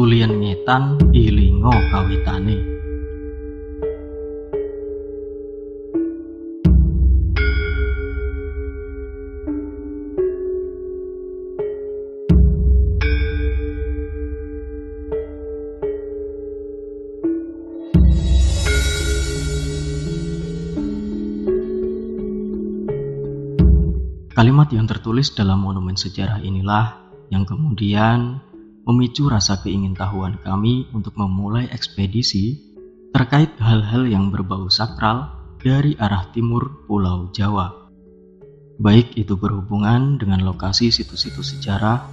Tulian ngetan ilinga kawitane. Kalimat yang tertulis dalam monumen sejarah inilah yang kemudian memicu rasa keingintahuan kami untuk memulai ekspedisi terkait hal-hal yang berbau sakral dari arah timur Pulau Jawa. Baik itu berhubungan dengan lokasi situs-situs sejarah,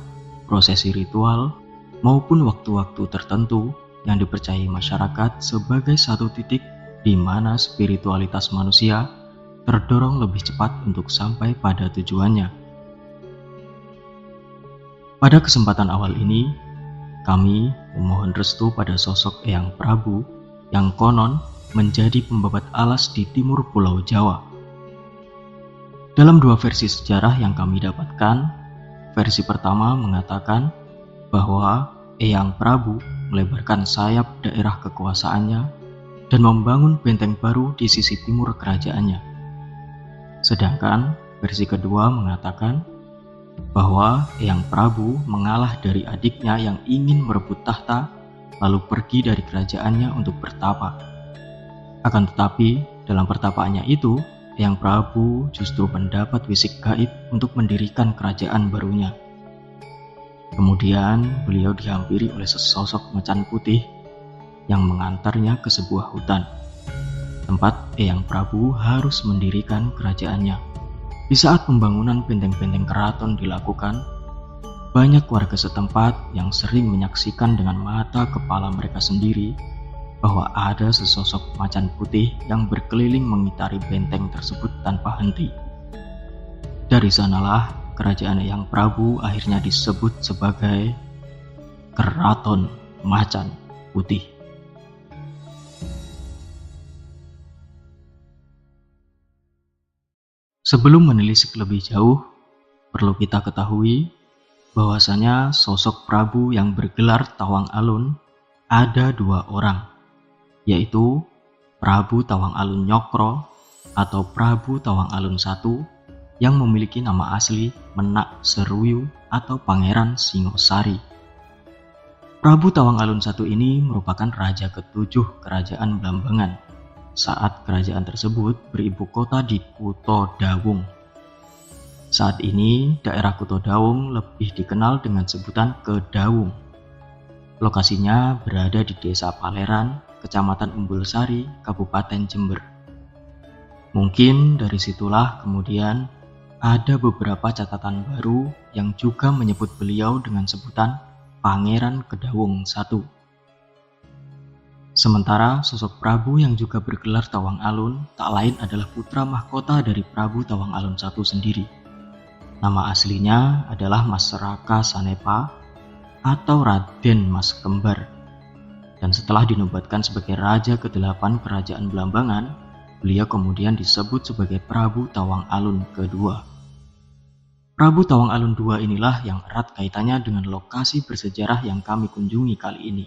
prosesi ritual, maupun waktu-waktu tertentu yang dipercayai masyarakat sebagai satu titik di mana spiritualitas manusia terdorong lebih cepat untuk sampai pada tujuannya. Pada kesempatan awal ini, kami memohon restu pada sosok Eyang Prabu yang konon menjadi pembabat alas di timur Pulau Jawa. Dalam dua versi sejarah yang kami dapatkan, versi pertama mengatakan bahwa Eyang Prabu melebarkan sayap daerah kekuasaannya dan membangun benteng baru di sisi timur kerajaannya. Sedangkan versi kedua mengatakan bahwa Eyang Prabu mengalah dari adiknya yang ingin merebut tahta lalu pergi dari kerajaannya untuk bertapa. Akan tetapi dalam pertapaannya itu, Eyang Prabu justru mendapat wisik gaib untuk mendirikan kerajaan barunya. Kemudian beliau dihampiri oleh sesosok macan putih yang mengantarnya ke sebuah hutan, tempat Eyang Prabu harus mendirikan kerajaannya. Di saat pembangunan benteng-benteng keraton dilakukan, banyak warga setempat yang sering menyaksikan dengan mata kepala mereka sendiri bahwa ada sesosok macan putih yang berkeliling mengitari benteng tersebut tanpa henti. Dari sanalah kerajaan Eyang Prabu akhirnya disebut sebagai Keraton Macan Putih. Sebelum menelisik lebih jauh, perlu kita ketahui bahwasanya sosok Prabu yang bergelar Tawang Alun ada dua orang, yaitu Prabu Tawang Alun Nyokro atau Prabu Tawang Alun I yang memiliki nama asli Menak Seruyu atau Pangeran Singosari. Prabu Tawang Alun I ini merupakan raja ketujuh kerajaan Blambangan saat kerajaan tersebut beribu kota di Kuto Dawung. Saat ini daerah Kuto Dawung lebih dikenal dengan sebutan Kedawung. Lokasinya berada di Desa Paleran, Kecamatan Umbulsari, Kabupaten Jember. Mungkin dari situlah kemudian ada beberapa catatan baru yang juga menyebut beliau dengan sebutan Pangeran Kedawung I. Sementara sosok Prabu yang juga bergelar Tawang Alun tak lain adalah putra mahkota dari Prabu Tawang Alun I sendiri. Nama aslinya adalah Mas Raka Sanepa atau Raden Mas Kembar. Dan setelah dinobatkan sebagai Raja ke-8 Kerajaan Blambangan, beliau kemudian disebut sebagai Prabu Tawang Alun II. Prabu Tawang Alun II inilah yang erat kaitannya dengan lokasi bersejarah yang kami kunjungi kali ini.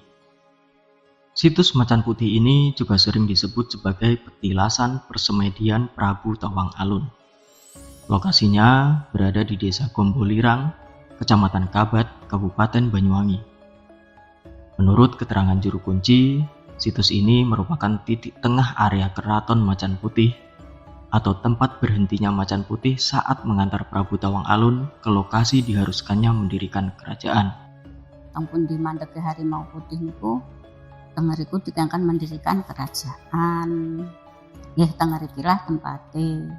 Situs Macan Putih ini juga sering disebut sebagai petilasan persemedian Prabu Tawang Alun. Lokasinya berada di Desa Gombolirang, Kecamatan Kabat, Kabupaten Banyuwangi. Menurut keterangan juru kunci, situs ini merupakan titik tengah area Keraton Macan Putih atau tempat berhentinya Macan Putih saat mengantar Prabu Tawang Alun ke lokasi diharuskannya mendirikan kerajaan. Ampun di mandeke Harimau Putih niku tengeriku dikangkan mendirikan kerajaan. Nggih tengerikilah tempate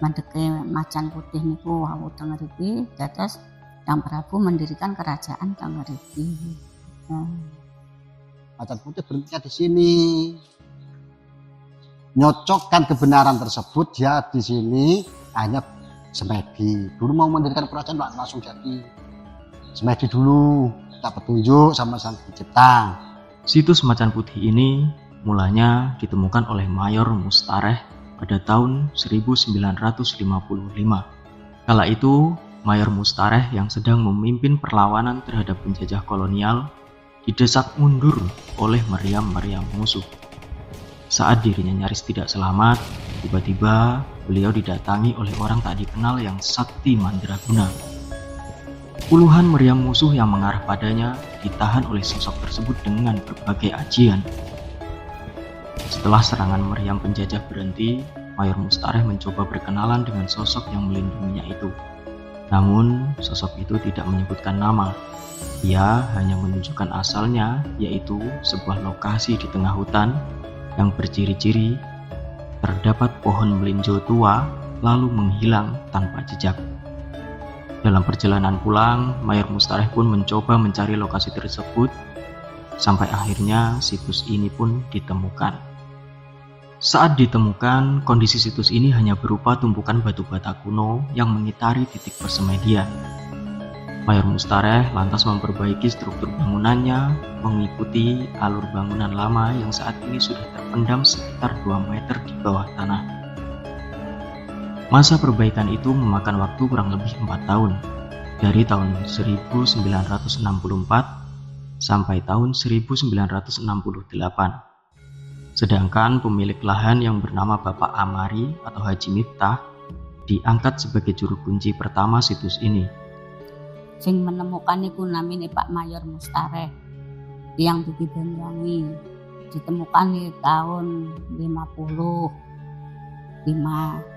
mandeke Macan Putih niku wau tengeriki dados Yang Prabu mendirikan kerajaan tengeriki. Macan Putih berhentinya di sini. Nyocokkan kebenaran tersebut dia di sini hanya semedi. Dulu mau mendirikan kerajaan langsung jadi. Semedi dulu, tak petunjuk sama Sang Pencipta. Situs Macan Putih ini mulanya ditemukan oleh Mayor Mustareh pada tahun 1955. Kala itu, Mayor Mustareh yang sedang memimpin perlawanan terhadap penjajah kolonial didesak mundur oleh meriam musuh. Saat dirinya nyaris tidak selamat, tiba-tiba beliau didatangi oleh orang tak dikenal yang sakti mandraguna. Puluhan meriam musuh yang mengarah padanya ditahan oleh sosok tersebut dengan berbagai ajian. Setelah serangan meriam penjajah berhenti, Mayor Mustareh mencoba berkenalan dengan sosok yang melindunginya itu. Namun, sosok itu tidak menyebutkan nama. Ia hanya menunjukkan asalnya, yaitu sebuah lokasi di tengah hutan yang berciri-ciri terdapat pohon melinjo tua lalu menghilang tanpa jejak. Dalam perjalanan pulang, Mayor Mustareh pun mencoba mencari lokasi tersebut, sampai akhirnya situs ini pun ditemukan. Saat ditemukan, kondisi situs ini hanya berupa tumpukan batu bata kuno yang mengitari titik persemedian. Mayor Mustareh lantas memperbaiki struktur bangunannya mengikuti alur bangunan lama yang saat ini sudah terpendam sekitar 2 meter di bawah tanah. Masa perbaikan itu memakan waktu kurang lebih 4 tahun, dari tahun 1964 sampai tahun 1968. Sedangkan pemilik lahan yang bernama Bapak Amari atau Haji Miftah diangkat sebagai juru kunci pertama situs ini. Sing menemukan iku namine Pak Mayor Mustareh, yang di Banyuwangi. Ditemukan di tahun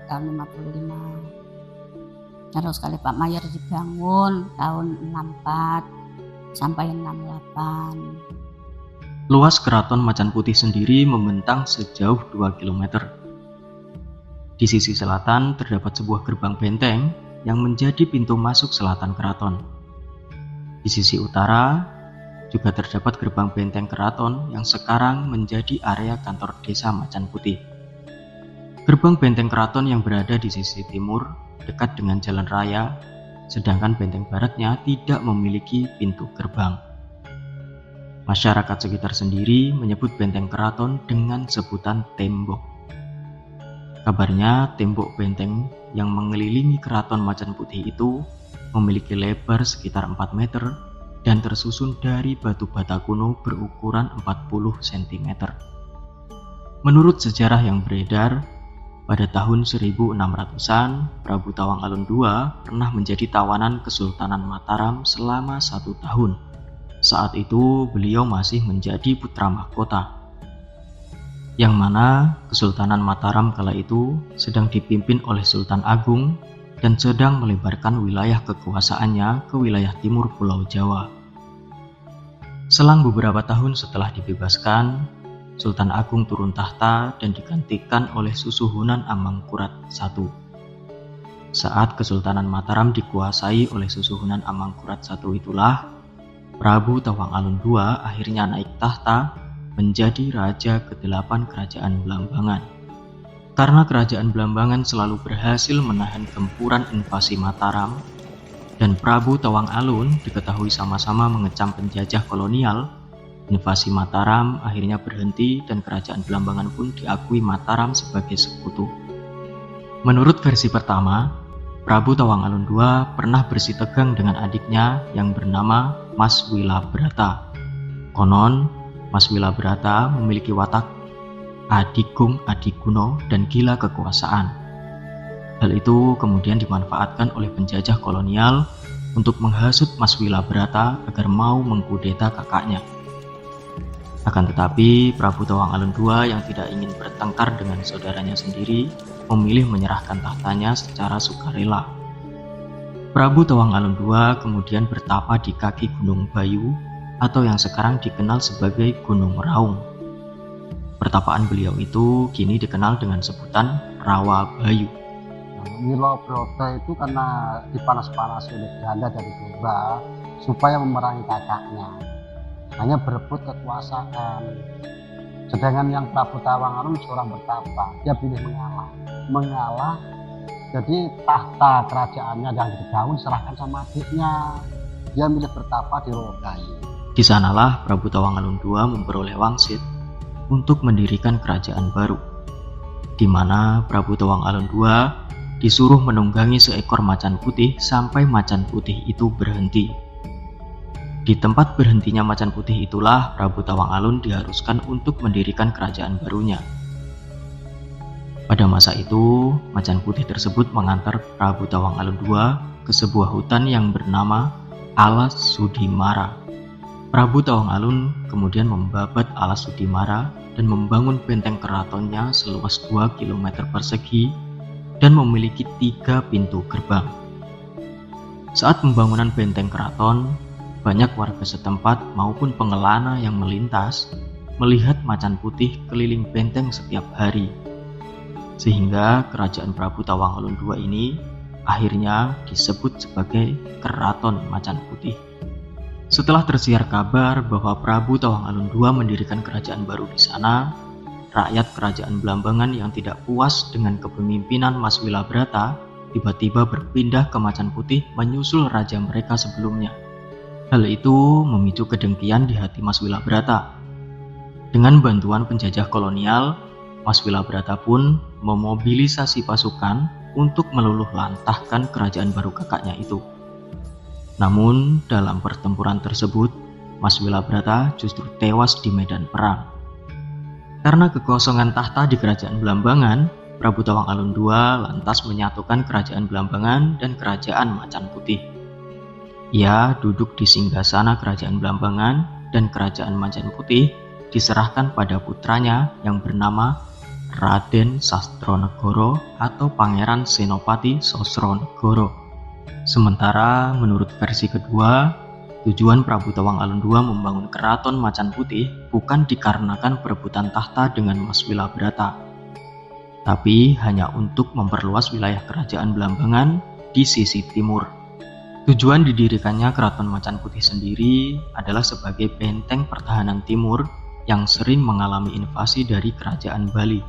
tahun 55. Terus kali Pak Mayor dibangun tahun 64 sampai 68. Luas Keraton Macan Putih sendiri membentang sejauh 2 km. Di sisi selatan terdapat sebuah gerbang benteng yang menjadi pintu masuk selatan keraton. Di sisi utara juga terdapat gerbang benteng keraton yang sekarang menjadi area kantor desa Macan Putih. Gerbang benteng keraton yang berada di sisi timur dekat dengan jalan raya, sedangkan benteng baratnya tidak memiliki pintu gerbang. Masyarakat sekitar sendiri menyebut benteng keraton dengan sebutan tembok. Kabarnya tembok benteng yang mengelilingi keraton Macan Putih itu memiliki lebar sekitar 4 meter dan tersusun dari batu bata kuno berukuran 40 cm. Menurut sejarah yang beredar, pada tahun 1600-an, Prabu Tawang Alun II pernah menjadi tawanan Kesultanan Mataram selama 1 tahun. Saat itu beliau masih menjadi putra mahkota, yang mana Kesultanan Mataram kala itu sedang dipimpin oleh Sultan Agung dan sedang melebarkan wilayah kekuasaannya ke wilayah timur Pulau Jawa. Selang beberapa tahun setelah dibebaskan, Sultan Agung turun tahta dan digantikan oleh Susuhunan Amangkurat I. Saat Kesultanan Mataram dikuasai oleh Susuhunan Amangkurat I itulah Prabu Tawang Alun II akhirnya naik tahta menjadi raja ke-8 Kerajaan Blambangan. Karena Kerajaan Blambangan selalu berhasil menahan gempuran invasi Mataram, dan Prabu Tawang Alun diketahui sama-sama mengecam penjajah kolonial, invasi Mataram akhirnya berhenti dan Kerajaan Blambangan pun diakui Mataram sebagai sekutu. Menurut versi pertama, Prabu Tawang Alun II pernah bersitegang dengan adiknya yang bernama Mas Wilabrata. Konon, Mas Wilabrata memiliki watak adigung adiguno dan gila kekuasaan. Hal itu kemudian dimanfaatkan oleh penjajah kolonial untuk menghasut Mas Wilabrata agar mau mengkudeta kakaknya. Akan tetapi, Prabu Tawang Alun II yang tidak ingin bertengkar dengan saudaranya sendiri memilih menyerahkan tahtanya secara sukarela. Prabu Tawang Alun II kemudian bertapa di kaki Gunung Bayu atau yang sekarang dikenal sebagai Gunung Raung. Pertapaan beliau itu kini dikenal dengan sebutan Rawa Bayu. Wilabrata itu karena dipanas-panasi oleh janda dari Sumba supaya memerangi kakaknya, hanya berebut kekuasaan. Sedangkan yang Prabu Tawang Alun seorang bertapa, dia pilih mengalah. Jadi tahta kerajaannya yang dibangun serahkan sama adiknya. Dia milih bertapa di Rawa Bayu. Di sanalah Prabu Tawang Alun II memperoleh wangsit untuk mendirikan kerajaan baru, di mana Prabu Tawang Alun II disuruh menunggangi seekor macan putih sampai macan putih itu berhenti. Di tempat berhentinya Macan Putih itulah Prabu Tawang Alun diharuskan untuk mendirikan kerajaan barunya. Pada masa itu, Macan Putih tersebut mengantar Prabu Tawang Alun II ke sebuah hutan yang bernama Alas Sudimara. Prabu Tawang Alun kemudian membabat Alas Sudimara dan membangun benteng keratonnya seluas 2 km persegi dan memiliki 3 pintu gerbang. Saat pembangunan benteng keraton, banyak warga setempat maupun pengelana yang melintas melihat Macan Putih keliling benteng setiap hari. Sehingga kerajaan Prabu Tawang Alun II ini akhirnya disebut sebagai Keraton Macan Putih. Setelah tersiar kabar bahwa Prabu Tawang Alun II mendirikan kerajaan baru di sana, rakyat kerajaan Blambangan yang tidak puas dengan kepemimpinan Mas Wilabrata tiba-tiba berpindah ke Macan Putih menyusul raja mereka sebelumnya. Hal itu memicu kedengkian di hati Mas Wilabrata. Dengan bantuan penjajah kolonial, Mas Wilabrata pun memobilisasi pasukan untuk meluluh lantahkan kerajaan baru kakaknya itu. Namun, dalam pertempuran tersebut, Mas Wilabrata justru tewas di medan perang. Karena kekosongan tahta di kerajaan Blambangan, Prabu Tawang Alun II lantas menyatukan kerajaan Blambangan dan kerajaan Macan Putih. Ia duduk di singgasana kerajaan Blambangan dan kerajaan Macan Putih diserahkan pada putranya yang bernama Raden Sastronegoro atau Pangeran Senopati Sosronegoro. Sementara menurut versi kedua, tujuan Prabu Tawang Alun II membangun keraton Macan Putih bukan dikarenakan perebutan tahta dengan Mas Wilabrata, tapi hanya untuk memperluas wilayah kerajaan Blambangan di sisi timur. Tujuan didirikannya Keraton Macan Putih sendiri adalah sebagai benteng pertahanan timur yang sering mengalami invasi dari kerajaan Bali.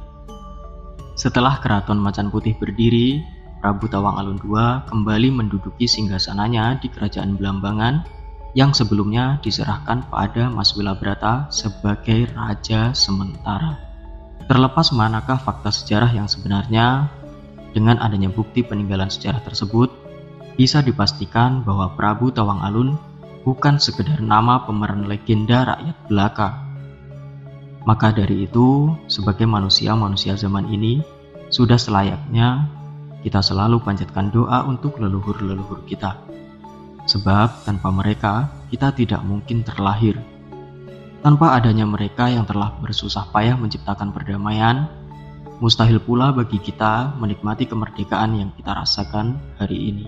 Setelah Keraton Macan Putih berdiri, Prabu Tawang Alun II kembali menduduki singgasananya di kerajaan Blambangan yang sebelumnya diserahkan pada Mas Wilabrata sebagai raja sementara. Terlepas manakah fakta sejarah yang sebenarnya, dengan adanya bukti peninggalan sejarah tersebut, bisa dipastikan bahwa Prabu Tawang Alun bukan sekedar nama pemeran legenda rakyat Belaka. Maka dari itu, sebagai manusia-manusia zaman ini, sudah selayaknya kita selalu panjatkan doa untuk leluhur-leluhur kita. Sebab tanpa mereka, kita tidak mungkin terlahir. Tanpa adanya mereka yang telah bersusah payah menciptakan perdamaian, mustahil pula bagi kita menikmati kemerdekaan yang kita rasakan hari ini.